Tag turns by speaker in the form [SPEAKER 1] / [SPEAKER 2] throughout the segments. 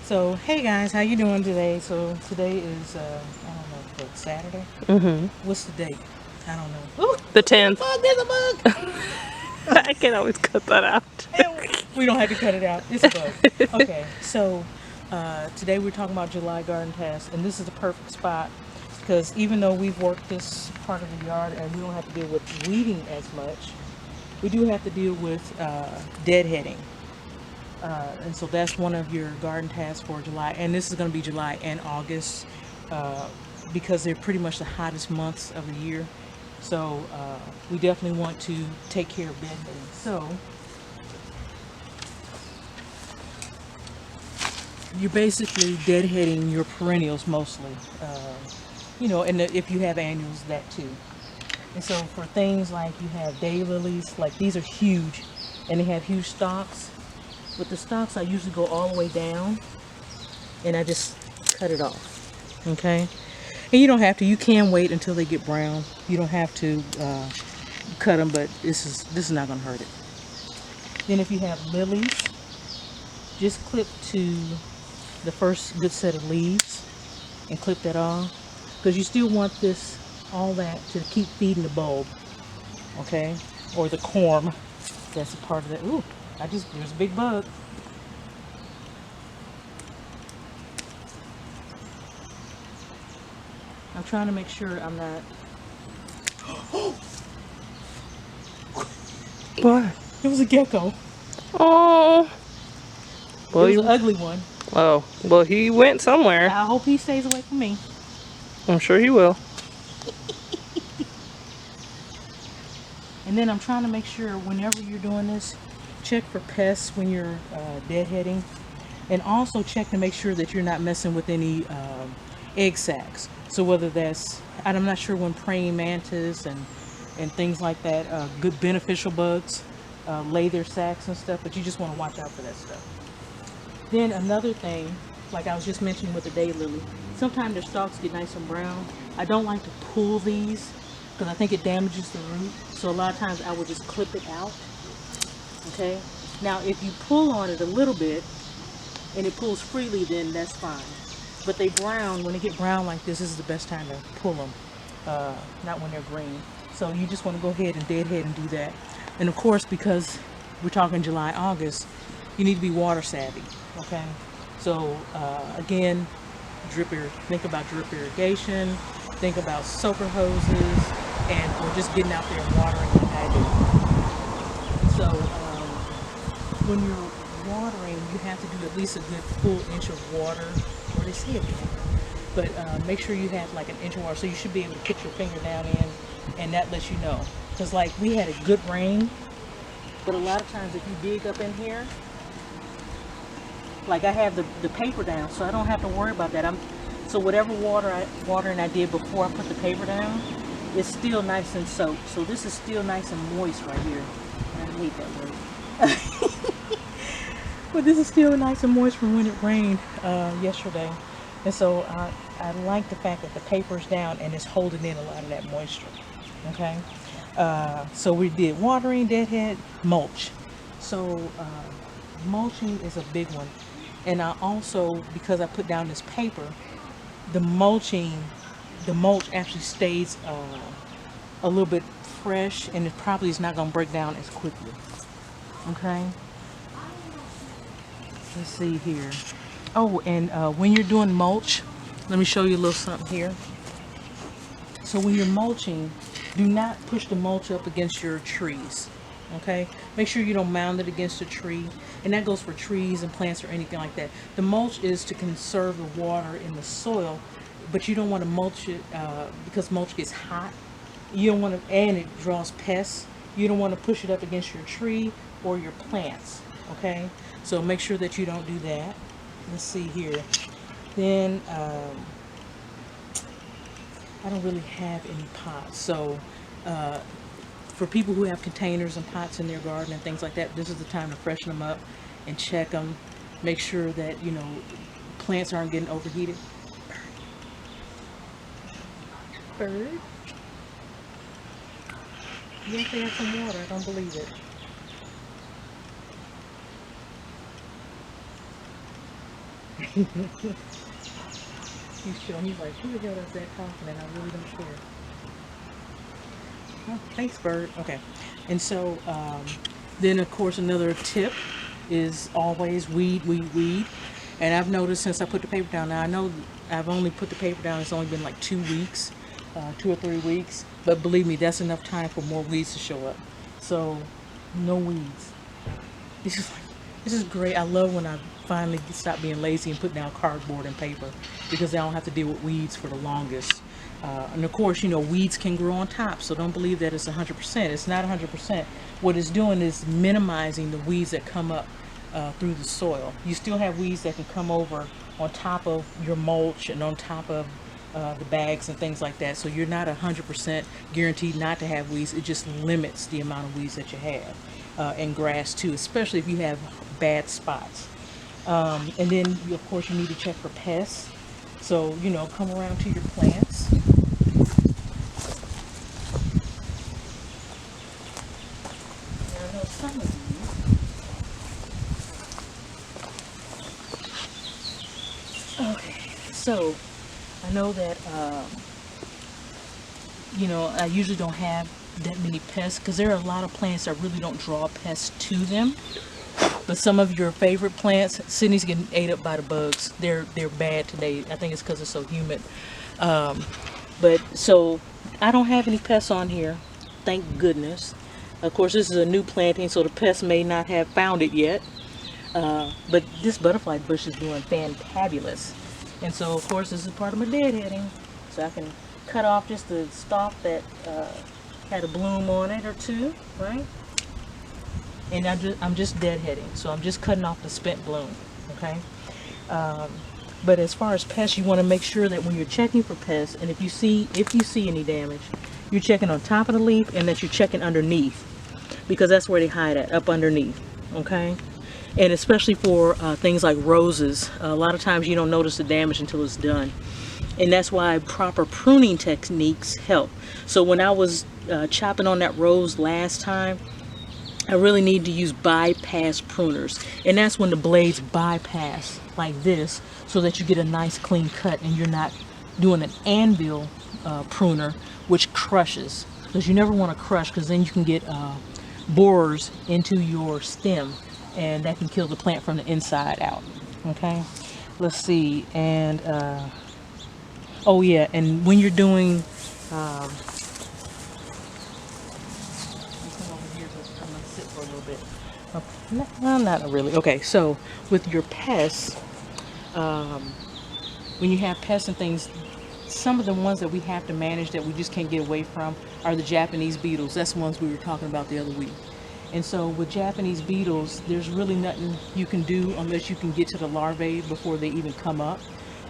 [SPEAKER 1] So, hey guys, how you doing today? So today is I don't know, what, Saturday?
[SPEAKER 2] Mm-hmm.
[SPEAKER 1] What's the date? I don't know. Ooh,
[SPEAKER 2] The
[SPEAKER 1] there's a
[SPEAKER 2] 10th.
[SPEAKER 1] bug. There's a bug.
[SPEAKER 2] I can always cut that out.
[SPEAKER 1] And we don't have to cut it out. It's a bug. Okay, so today we're talking about July garden tasks, and this is the perfect spot because even though we've worked this part of the yard and we don't have to deal with weeding as much, we do have to deal with deadheading. And so that's one of your garden tasks for July. And this is going to be July and August uh, because they're pretty much the hottest months of the year. So we definitely want to take care of deadheading. So you're basically deadheading your perennials mostly. And if you have annuals, that too. And so for things like you have daylilies, like these are huge and they have huge stalks. With the stalks, I usually go all the way down and I just cut it off. Okay, and you don't have to. You can wait until they get brown. You don't have to cut them, but this is not going to hurt it. Then if you have lilies, just clip to the first good set of leaves and clip that off because you still want this all that to keep feeding the bulb. Okay, or the corm. That's a part of that. Ooh, there's a big bug. I'm trying to make sure I'm not.
[SPEAKER 2] What?
[SPEAKER 1] It was a gecko.
[SPEAKER 2] Oh.
[SPEAKER 1] It
[SPEAKER 2] Well,
[SPEAKER 1] was an ugly one.
[SPEAKER 2] well, he went somewhere.
[SPEAKER 1] I hope he stays away from me.
[SPEAKER 2] I'm sure he will.
[SPEAKER 1] And then I'm trying to make sure whenever you're doing this, check for pests when you're deadheading. And also check to make sure that you're not messing with any egg sacs. So whether that's, I'm not sure when praying mantis and things like that, good beneficial bugs lay their sacs and stuff, but you just want to watch out for that stuff. Then another thing, like I was just mentioning with the daylily, sometimes their stalks get nice and brown. I don't like to pull these because I think it damages the root. So a lot of times I would just clip it out. Okay. Now if you pull on it a little bit and it pulls freely, then that's fine. But when they get brown like this is the best time to pull them, not when they're green. So you just want to go ahead and deadhead and do that. And of course, because we're talking July, August, you need to be water savvy. Okay. So again, think about drip irrigation, think about soaker hoses, and or just getting out there and watering like I do. So when you're watering, you have to do at least a good full inch of water, or they say a cup. But make sure you have like an inch of water, so you should be able to put your finger down in, and that lets you know. Because like we had a good rain, but a lot of times if you dig up in here, like I have the paper down, so I don't have to worry about that. So whatever watering I did before I put the paper down, it's still nice and soaked. So this is still nice and moist right here. I hate that word. But this is still nice and moist from when it rained yesterday. And so I like the fact that the paper's down and it's holding in a lot of that moisture. Okay. So we did watering, deadhead, mulch. So mulching is a big one. And I also, because I put down this paper, the mulch actually stays a little bit fresh, and it probably is not going to break down as quickly. Okay. Let's see here. Oh, and when you're doing mulch, let me show you a little something here. So when you're mulching, do not push the mulch up against your trees. Okay, make sure you don't mound it against a tree, and that goes for trees and plants or anything like that. The mulch is to conserve the water in the soil, but you don't want to mulch it because mulch gets hot. You don't want to, and it draws pests. You don't want to push it up against your tree or your plants. Okay, so make sure that you don't do that. Let's see here. Then I don't really have any pots, so for people who have containers and pots in their garden and things like that, this is the time to freshen them up and check them. Make sure that, plants aren't getting overheated. Bird? Yes, they have some water. I don't believe it. He's showing, he's like, who the hell is that talking? And I really don't care. Oh, thanks, bird. Okay. And so, then of course another tip is always weed, weed, weed. And I've noticed since I put the paper down, now I know I've only put the paper down, it's only been like 2 weeks, 2 or 3 weeks. But believe me, that's enough time for more weeds to show up. So, no weeds. This is great. I love when I finally stop being lazy and put down cardboard and paper because I don't have to deal with weeds for the longest. And of course, you know, weeds can grow on top, so don't believe that it's 100%. It's not 100%. What it's doing is minimizing the weeds that come up through the soil. You still have weeds that can come over on top of your mulch and on top of the bags and things like that. So you're not 100% guaranteed not to have weeds. It just limits the amount of weeds that you have. And grass too, especially if you have bad spots. And then of course you need to check for pests. So, you know, come around to your plants. Now, I know some of you. Okay, so I know that, you know, I usually don't have that many pests because there are a lot of plants that really don't draw pests to them. But some of your favorite plants, Sydney's getting ate up by the bugs. They're bad today. I think it's because it's so humid. But so I don't have any pests on here, thank goodness. Of course, this is a new planting, so the pests may not have found it yet. But this butterfly bush is doing fantabulous. And so, of course, this is part of my deadheading. So I can cut off just the stalk that had a bloom on it or two, right? And I'm just deadheading, so I'm just cutting off the spent bloom, okay? But as far as pests, you want to make sure that when you're checking for pests, and if you see any damage, you're checking on top of the leaf and that you're checking underneath, because that's where they hide at, up underneath, okay? And especially for things like roses, a lot of times you don't notice the damage until it's done. And that's why proper pruning techniques help. So when I was chopping on that rose last time, I really need to use bypass pruners, and that's when the blades bypass like this so that you get a nice clean cut and you're not doing an anvil pruner which crushes, because you never want to crush because then you can get borers into your stem and that can kill the plant from the inside out. Okay, let's see. And oh yeah, and when you're doing for a little bit. No, not really. Okay, so with your pests, when you have pests and things, some of the ones that we have to manage that we just can't get away from are the Japanese beetles. That's the ones we were talking about the other week. And so with Japanese beetles, there's really nothing you can do unless you can get to the larvae before they even come up.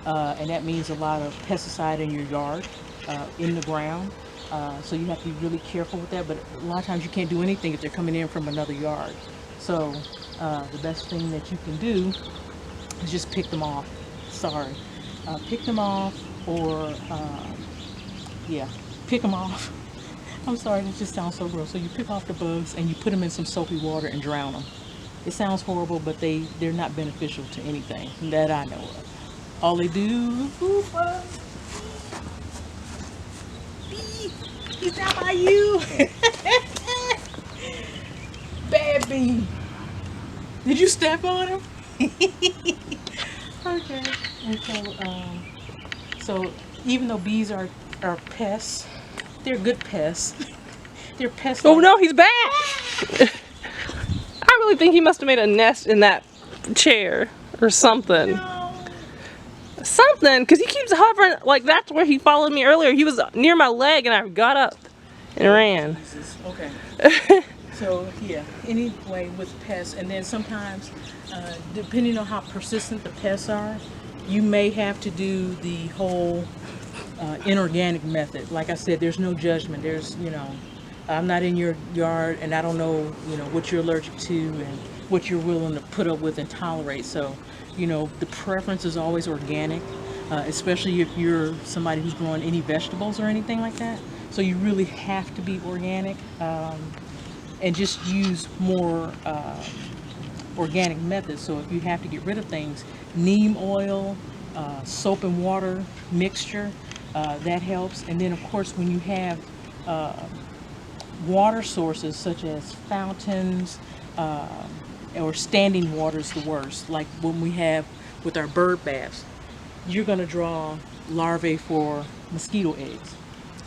[SPEAKER 1] And that means a lot of pesticide in your yard, in the ground. So you have to be really careful with that, but a lot of times you can't do anything if they're coming in from another yard. So the best thing that you can do is just pick them off. Sorry. Pick them off, or yeah, pick them off. I'm sorry, this just sounds so gross. So you pick off the bugs and you put them in some soapy water and drown them. It sounds horrible, but they're not beneficial to anything that I know of. All they do, he's down by you. Bad bee. Did you step on him? Okay. And so even though bees are pests, they're good pests. They're pests.
[SPEAKER 2] Oh no, he's back! I really think he must have made a nest in that chair or something.
[SPEAKER 1] No.
[SPEAKER 2] Something, because he keeps hovering, like that's where he followed me earlier. He was near my leg and I got up and ran.
[SPEAKER 1] Jesus. Okay. So yeah, anyway, with pests, and then sometimes, depending on how persistent the pests are, you may have to do the whole inorganic method. Like I said, there's no judgment. There's, you know, I'm not in your yard and I don't know, you know, what you're allergic to and what you're willing to put up with and tolerate. So, you know, the preference is always organic, especially if you're somebody who's growing any vegetables or anything like that. So you really have to be organic, and just use more organic methods. So if you have to get rid of things, neem oil, soap and water mixture, that helps. And then of course when you have water sources such as fountains, or standing water is the worst, like when we have with our bird baths, you're going to draw larvae for mosquito eggs.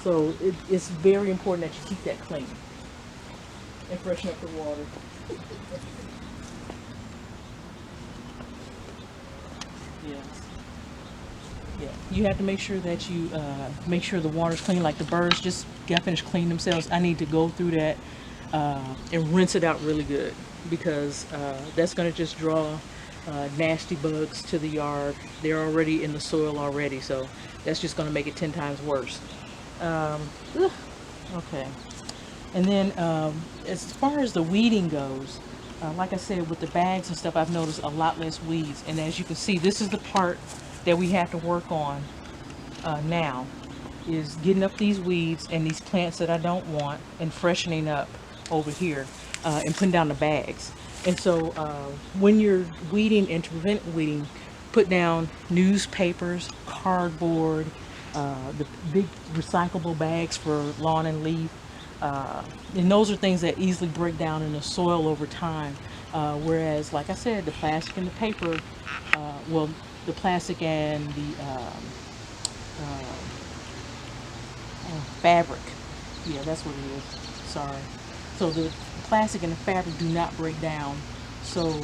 [SPEAKER 1] So it's very important that you keep that clean and freshen up the water. Yes. Yeah. You have to make sure that you make sure the water's clean. Like the birds just got finished cleaning themselves. I need to go through that and rinse it out really good, because that's going to just draw nasty bugs to the yard. They're already in the soil already, so that's just going to make it 10 times worse. Okay. And then as far as the weeding goes, like I said, with the bags and stuff, I've noticed a lot less weeds. And as you can see, this is the part that we have to work on now, is getting up these weeds and these plants that I don't want, and freshening up over here, and putting down the bags. And so when you're weeding, and to prevent weeding, put down newspapers, cardboard, the big recyclable bags for lawn and leaf. And those are things that easily break down in the soil over time. Whereas, like I said, the plastic and the paper, well, the plastic and the fabric, yeah, that's what it is. Sorry. So the plastic and the fabric do not break down. So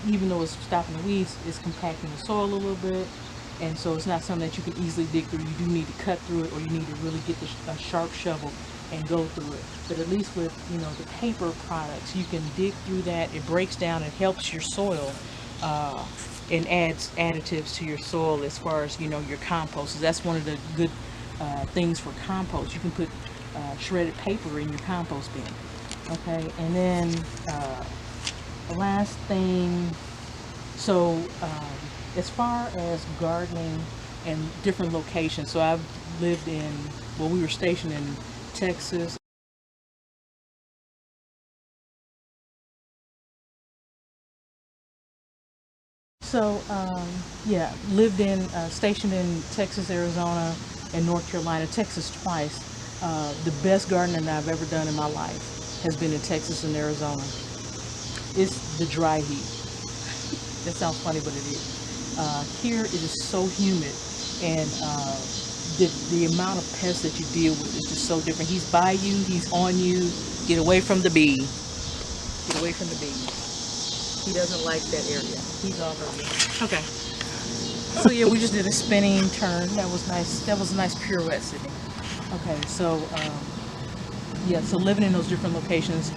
[SPEAKER 1] even though it's stopping the weeds, it's compacting the soil a little bit. And so it's not something that you can easily dig through. You do need to cut through it, or you need to really get a sharp shovel and go through it. But at least with, you know, the paper products, you can dig through that. It breaks down, it helps your soil, and adds additives to your soil as far as, you know, your compost. So that's one of the good things for compost. You can put shredded paper in your compost bin. Okay, and then the last thing, so as far as gardening and different locations, so I've lived in, well, we were stationed in Texas. So yeah, lived in, stationed in Texas, Arizona, and North Carolina. Texas twice. The best gardening that I've ever done in my life has been in Texas and Arizona. It's the dry heat. That sounds funny, but it is. Here it is so humid, and the amount of pests that you deal with is just so different. He's by you, he's on you. Get away from the bee. Get away from the bee. He doesn't like that area. He's all over there. Okay. So yeah, we just did a spinning turn. That was nice. That was a nice pirouette, Sydney. Okay, so yeah, so living in those different locations,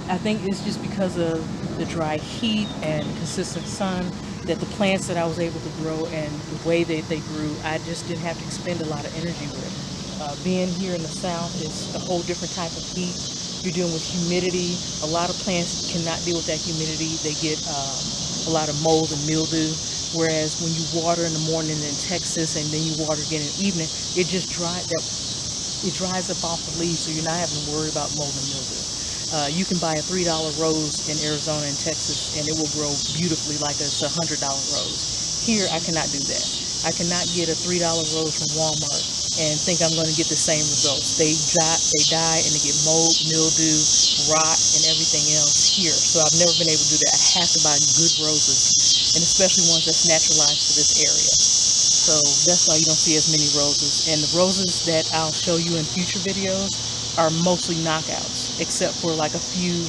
[SPEAKER 1] I think it's just because of the dry heat and consistent sun that the plants that I was able to grow and the way that they grew, I just didn't have to expend a lot of energy with. Being here in the South is a whole different type of heat. You're dealing with humidity. A lot of plants cannot deal with that humidity. They get a lot of mold and mildew. Whereas when you water in the morning in Texas and then you water again in the evening, it just dries up off the leaves, so you're not having to worry about mold and mildew. You can buy a $3 rose in Arizona and Texas, and it will grow beautifully like it's a $100 rose. Here, I cannot do that. I cannot get a $3 rose from Walmart and think I'm going to get the same results. They die, and they get mold, mildew, rot, and everything else here. So I've never been able to do that. I have to buy good roses, and especially ones that's naturalized for this area. So that's why you don't see as many roses. And the roses that I'll show you in future videos are mostly knockouts, except for like a few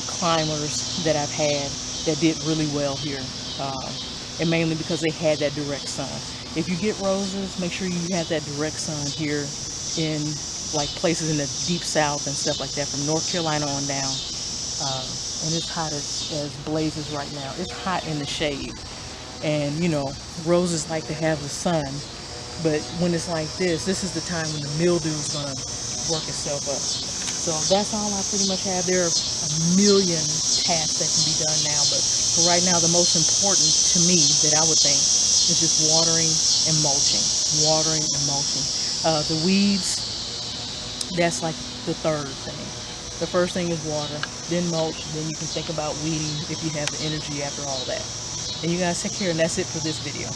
[SPEAKER 1] climbers that I've had that did really well here. And mainly because they had that direct sun. If you get roses, make sure you have that direct sun here in like places in the deep south and stuff like that, from North Carolina on down. And it's hot as blazes right now. It's hot in the shade. And you know, roses like to have the sun, but when it's like this is the time when the mildew is going to work itself up. So that's all I pretty much have. There are a million tasks that can be done now, but for right now, the most important to me that I would think is just watering and mulching. Watering and mulching. The weeds, that's like the third thing. The first thing is water. then mulch, then you can think about weeding if you have the energy after all that. And you guys take care, and that's it for this video.